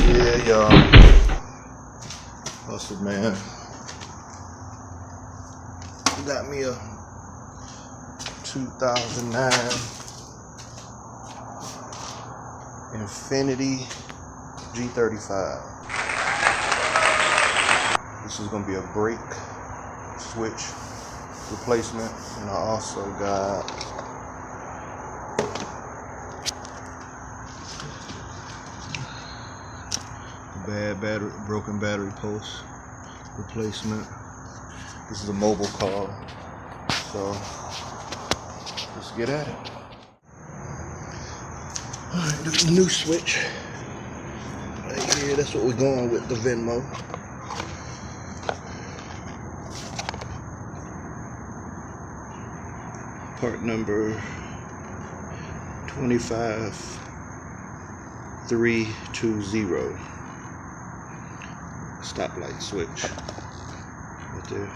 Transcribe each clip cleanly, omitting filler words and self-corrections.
Yeah, y'all. Hustle, man. Got me a 2009 Infinity G35. This is gonna be a brake switch replacement, and I also got broken battery post replacement. This is a mobile car, so let's get at it. Alright, there's the new switch right here. That's what we're going with, the Venmo. Part number 25320. Stoplight switch right there.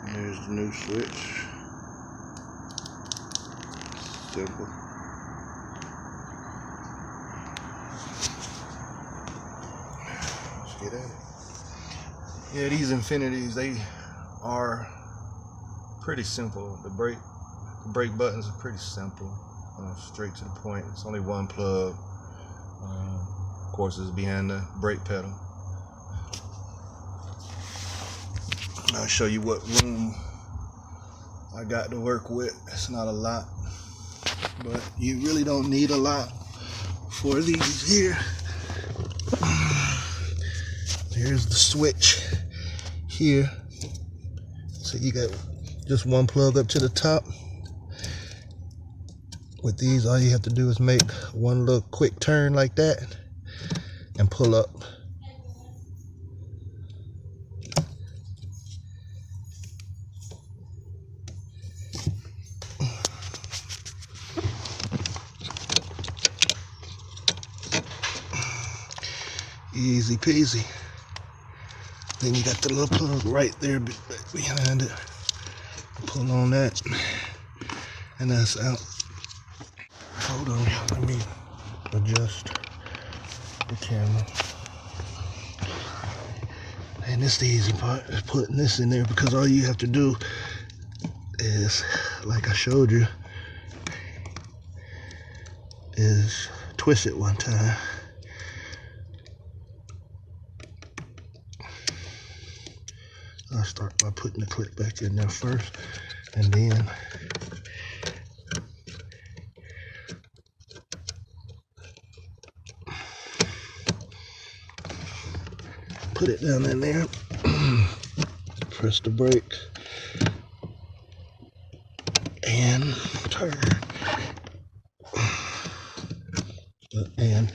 There's the new switch. Simple. Let's get at it. Yeah, these Infinities, they are pretty simple. The brake buttons are pretty simple, straight to the point. It's only one plug. Of course, it's behind the brake pedal. I'll show you what room I got to work with. It's not a lot, but you really don't need a lot for these here. Here's the switch here. So you got just one plug up to the top. With these, all you have to do is make one little quick turn like that and pull up. Easy peasy. Then you got the little plug right there behind it. Pull on that, and that's out. Hold on, let me adjust the camera. And this is the easy part, is putting this in there, because all you have to do is, like I showed you, is twist it one time. I'll start by putting the clip back in there first, and then put it down in there. Press the brake and turn, and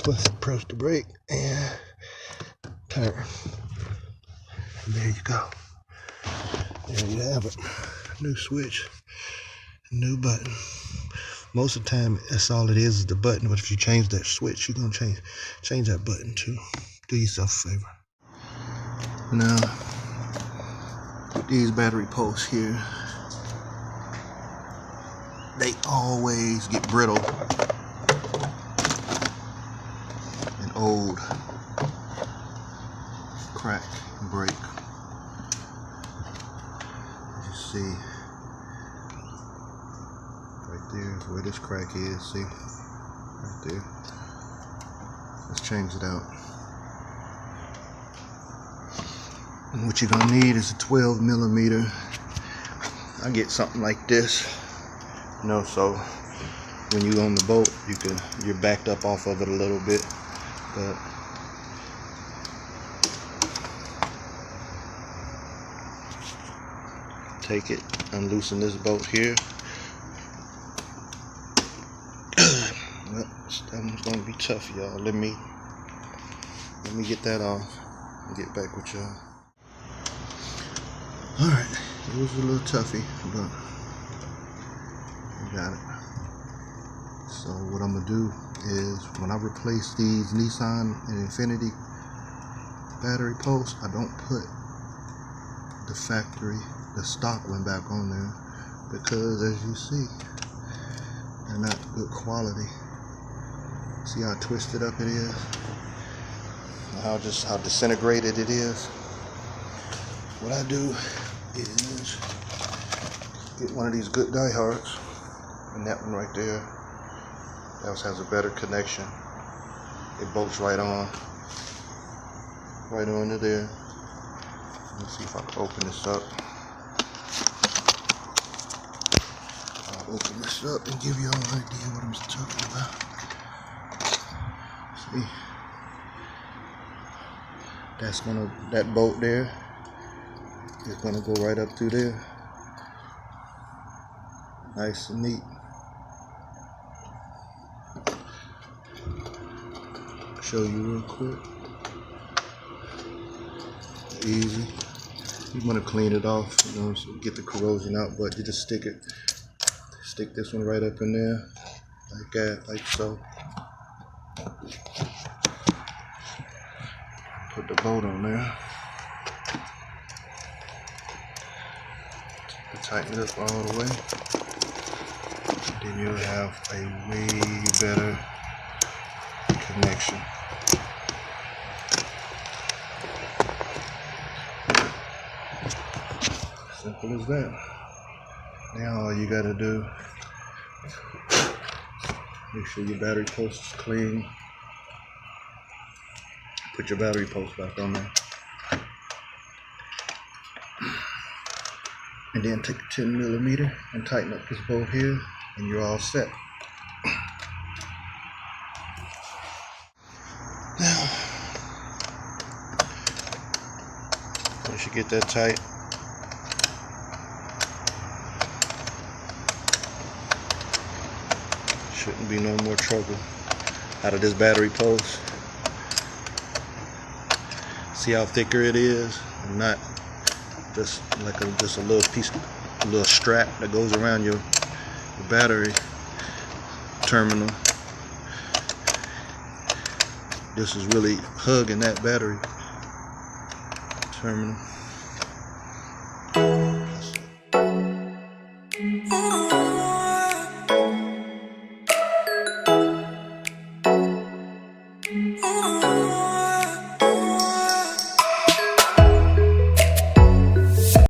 press the brake and turn. And there you go. There you have it. New switch, new button. Most of the time, that's all it is the button. But if you change that switch, you're gonna change that button too. Do yourself a favor. Now, these battery posts here, they always get brittle and old. Crack and break. As you see, right there is where this crack is. See, right there. Let's change it out. And what you're gonna need is a 12mm. I get something like this, you know, so when you're on the boat, you're backed up off of it a little bit, but take it, unloosen this bolt here. Well, that one's gonna be tough, y'all. Let me get that off and get back with y'all. Alright, it was a little toughy, but we got it. So what I'm gonna do is when I replace these Nissan and Infiniti battery posts, I don't put the stock one back on there, because as you see, they're not good quality. See how twisted up it is? How disintegrated it is? What I do is get one of these good diehards, and that one right there, that one has a better connection. It bolts right onto there. Let's see if I can open this up. I'll open this up and give you an idea what I'm talking about. See, that bolt there is gonna go right up through there, nice and neat. Show you real quick. Easy. You want to clean it off, so get the corrosion out, but you just stick this one right up in there, like that, like so. Put the bolt on there. Tighten it up all the way. Then you'll have a way better connection. Simple as that. Now all you gotta do, make sure your battery post is clean. Put your battery post back on there. And then take a 10mm and tighten up this bolt here, and you're all set. Now, once you get that tight, shouldn't be no more trouble out of this battery post. See how thicker it is, and not just like a little piece, a little strap that goes around your battery terminal. This is really hugging that battery terminal.